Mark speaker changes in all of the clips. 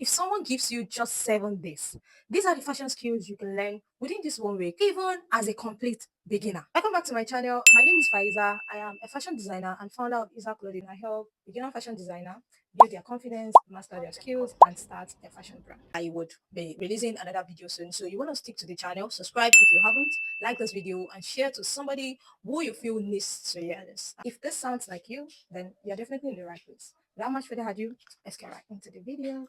Speaker 1: If someone gives you just 7 days, these are the fashion skills you can learn within this one week, even as a complete beginner. Welcome back to my channel. My name is Faiza. I am a fashion designer and founder of Isa Clothing. I help beginner fashion designer build their confidence, master their skills, and start a fashion brand. I would be releasing another video soon, so you want to stick to the channel, subscribe if you haven't, like this video, and share to somebody who you feel needs to hear this. If this sounds like you, then you're definitely in the right place. Without much further ado, let's get right into the video.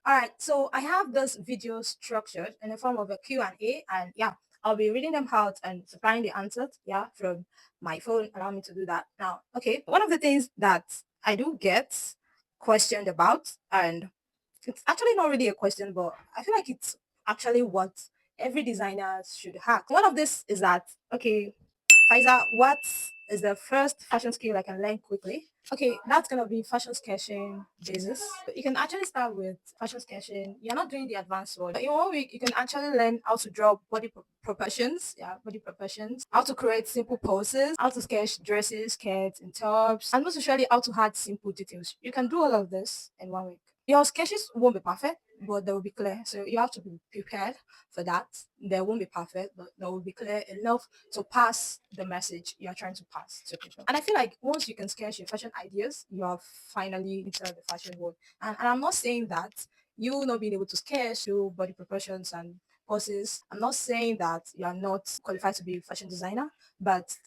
Speaker 1: All right, so I have this video structured in the form of a Q&A, and yeah, I'll be reading them out and supplying the answers, yeah, from my phone. Allow me to do that now. Okay, one of the things that I do get questioned about, and it's actually not really a question, but I feel like it's actually what every designer should have. One of this is that, okay, Faiza, what is the first fashion skill I can learn quickly? Okay, that's gonna be fashion sketching basis. You can actually start with fashion sketching. You're not doing the advanced one. In one week, you can actually learn how to draw body proportions, yeah, body proportions, how to create simple poses, how to sketch dresses, skirts, and tops, and most especially how to add simple details. You can do all of this in one week. Your sketches won't be perfect, but they will be clear. So you have to be prepared for that. They won't be perfect, but they will be clear enough to pass the message you are trying to pass to people. And I feel like once you can sketch your fashion ideas, you have finally entered the fashion world. And I'm not saying that you not being able to sketch your body proportions and poses. I'm not saying that you are not qualified to be a fashion designer, but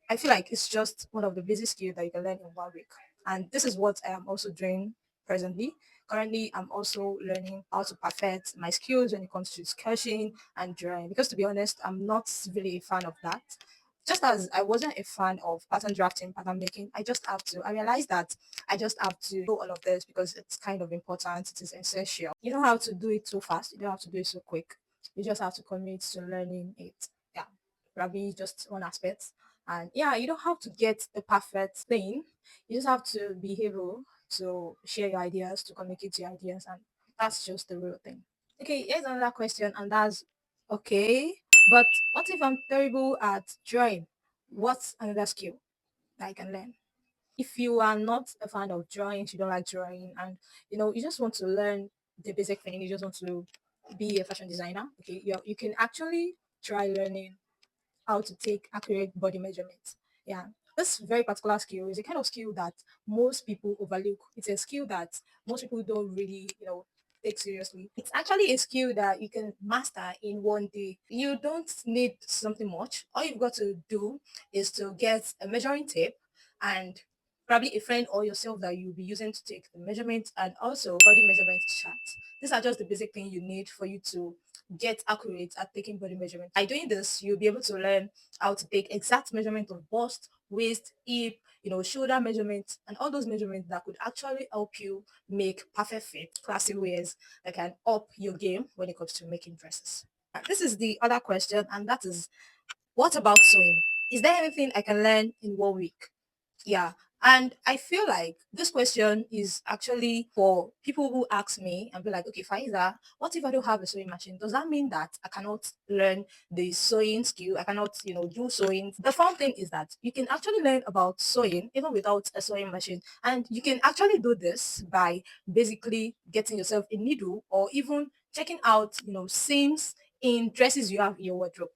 Speaker 1: I feel like it's just one of the basic skills that you can learn in one week. And this is what I am also doing presently. Currently, I'm also learning how to perfect my skills when it comes to sketching and drawing. Because to be honest, I'm not really a fan of that. Just as I wasn't a fan of pattern drafting, pattern making, I realized that I just have to do all of this because it's kind of important. It is essential. You don't have to do it so fast. You don't have to do it so quick. You just have to commit to learning it. Yeah, probably just one aspect. And yeah, you don't have to get the perfect thing. You just have to be able to share your ideas, to communicate your ideas, and that's just the real thing. Okay, here's another question, and that's okay. But what if I'm terrible at drawing? What's another skill that I can learn? If you are not a fan of drawing, you don't like drawing, and you just want to learn the basic thing, you just want to be a fashion designer, okay, you can actually try learning how to take accurate body measurements. Yeah. This very particular skill is a kind of skill that most people overlook. It's a skill that most people don't really, take seriously. It's actually a skill that you can master in one day. You don't need something much. All you've got to do is to get a measuring tape and probably a friend or yourself that you'll be using to take the measurements, and also body measurement charts. These are just the basic thing you need for you to get accurate at taking body measurement. By doing this, you'll be able to learn how to take exact measurement of bust, waist, hip, shoulder measurements, and all those measurements that could actually help you make perfect fit, classy wears that can up your game when it comes to making dresses. This is the other question, and that is, what about sewing? Is there anything I can learn in one week? Yeah. And I feel like this question is actually for people who ask me and be like, okay, Faiza, what if I don't have a sewing machine? Does that mean that I cannot learn the sewing skill? I cannot, do sewing? The fun thing is that you can actually learn about sewing even without a sewing machine. And you can actually do this by basically getting yourself a needle or even checking out, seams in dresses you have in your wardrobe.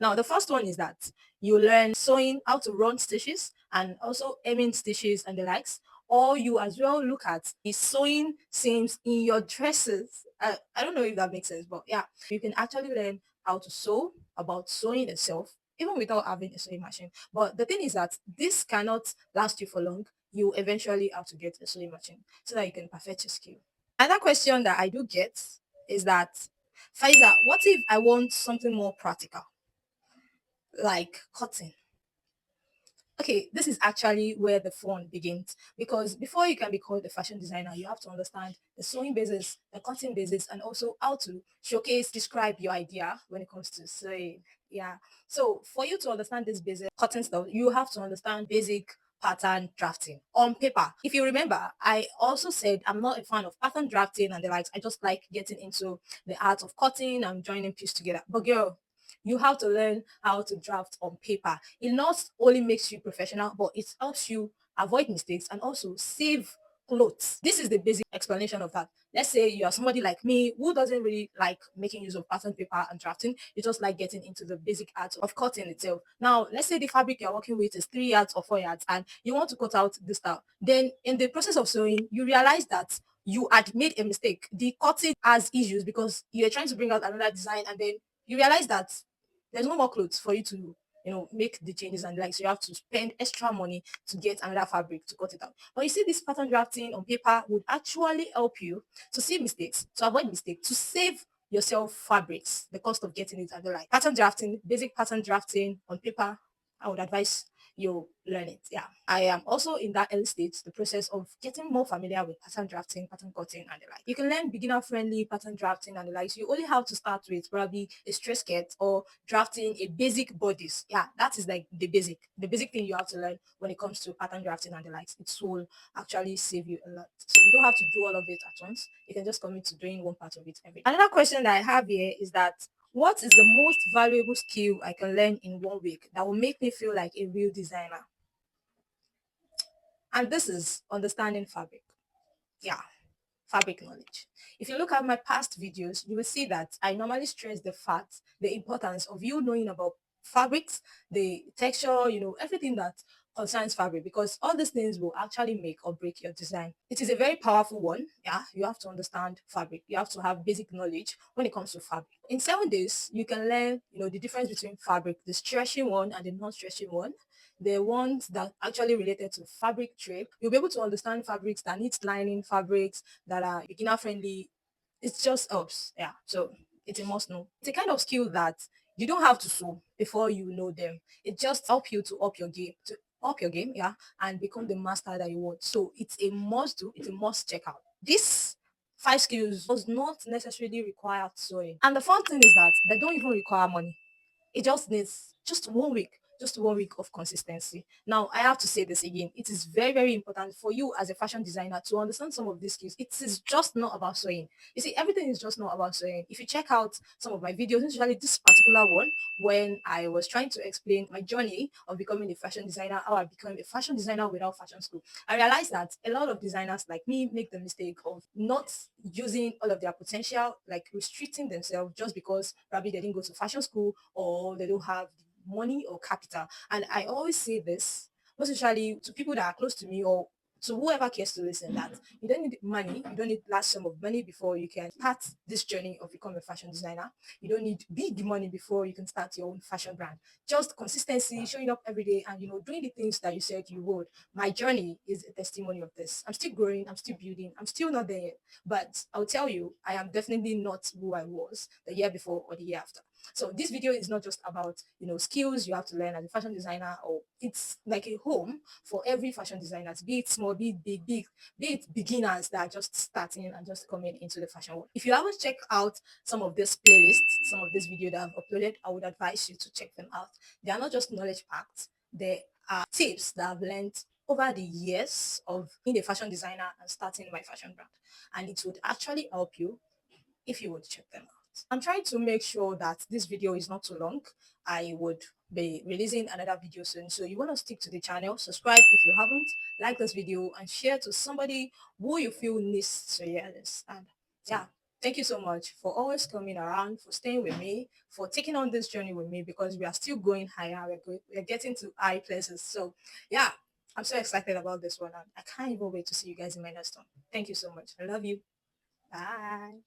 Speaker 1: Now, the first one is that you learn sewing, how to run stitches, and also hemming stitches and the likes. Or you as well look at the sewing seams in your dresses. I don't know if that makes sense, but yeah, you can actually learn how to sew, about sewing itself, even without having a sewing machine. But the thing is that this cannot last you for long. You eventually have to get a sewing machine so that you can perfect your skill. Another question that I do get is that, Faiza, what if I want something more practical, like cutting? Okay, this is actually where the fun begins, because before you can be called a fashion designer, you have to understand the sewing basis, the cutting basis, and also how to showcase, describe your idea when it comes to sewing. Yeah. So for you to understand this basic cutting stuff, you have to understand basic pattern drafting on paper. If you remember, I also said I'm not a fan of pattern drafting and the likes. I just like getting into the art of cutting and joining pieces together. But girl, you have to learn how to draft on paper. It not only makes you professional, but it helps you avoid mistakes and also save clothes. This is the basic explanation of that. Let's say you are somebody like me who doesn't really like making use of pattern paper and drafting. You just like getting into the basic art of cutting itself. Now, let's say the fabric you're working with is 3 yards or 4 yards and you want to cut out the style. Then in the process of sewing, you realize that you had made a mistake. The cutting has issues because you're trying to bring out another design and then you realize that there's no more clothes for you to make the changes and like so you have to spend extra money to get another fabric to cut it out. But you see, this pattern drafting on paper would actually help you to see mistakes, to avoid mistakes, to save yourself fabrics, the cost of getting it and the like. Pattern drafting, basic pattern drafting on paper, I would advise you learn it. Yeah. I am also in that early stage, the process of getting more familiar with pattern drafting, pattern cutting, and the like. You can learn beginner friendly pattern drafting and the like. So you only have to start with probably a stress skirt or drafting a basic bodice. Yeah, that is like the basic thing you have to learn when it comes to pattern drafting and the likes. It will actually save you a lot. So you don't have to do all of it at once. You can just commit to doing one part of it every day. Another question that I have here is that what is the most valuable skill I can learn in 1 week that will make me feel like a real designer? And this is understanding fabric. Yeah, fabric knowledge. If you look at my past videos, you will see that I normally stress the importance of you knowing about fabrics, the texture, everything that concerns fabric, because all these things will actually make or break your design. It is a very powerful one. Yeah, you have to understand fabric. You have to have basic knowledge when it comes to fabric. In 7 days, you can learn, the difference between fabric, the stretching one and the non-stretching one, the ones that actually related to fabric drape. You'll be able to understand fabrics that need lining, fabrics that are beginner friendly. It just helps. Yeah. So it's a must know. It's a kind of skill that you don't have to sew before you know them. It just help you to up your game. To up your game, yeah, and become the master that you want. So it's a must do, it's a must check out. This 5 skills does not necessarily require sewing. And the fun thing is that they don't even require money. It just needs just 1 week of consistency. Now, I have to say this again. It is very, very important for you as a fashion designer to understand some of these skills. It is just not about sewing. You see, everything is just not about sewing. If you check out some of my videos, especially this particular one, when I was trying to explain my journey of becoming a fashion designer, how I became a fashion designer without fashion school, I realized that a lot of designers like me make the mistake of not using all of their potential, like restricting themselves just because probably they didn't go to fashion school or they don't have the money or capital. And I always say this, most especially to people that are close to me or to whoever cares to listen, that you don't need money, you don't need large sum of money before you can start this journey of becoming a fashion designer. You don't need big money before you can start your own fashion brand. Just consistency, showing up every day and doing the things that you said you would. My journey is a testimony of this. I'm still growing, I'm still building, I'm still not there yet. But I'll tell you, I am definitely not who I was the year before or the year after. So this video is not just about skills you have to learn as a fashion designer, or it's like a home for every fashion designer, be it small, be it big, be it beginners that are just starting and just coming into the fashion world. If you haven't checked out some of this playlists, some of this video that I've uploaded, I would advise you to check them out. They are not just knowledge packed, they are tips that I've learned over the years of being a fashion designer and starting my fashion brand. And it would actually help you if you would check them out. I'm trying to make sure that this video is not too long. I would be releasing another video soon. So you want to stick to the channel, subscribe if you haven't, like this video and share to somebody who you feel needs to hear this. And yeah, thank you so much for always coming around, for staying with me, for taking on this journey with me, because we are still going higher. We're getting to high places. So yeah, I'm so excited about this one. And I can't even wait to see you guys in my next one. Thank you so much. I love you. Bye.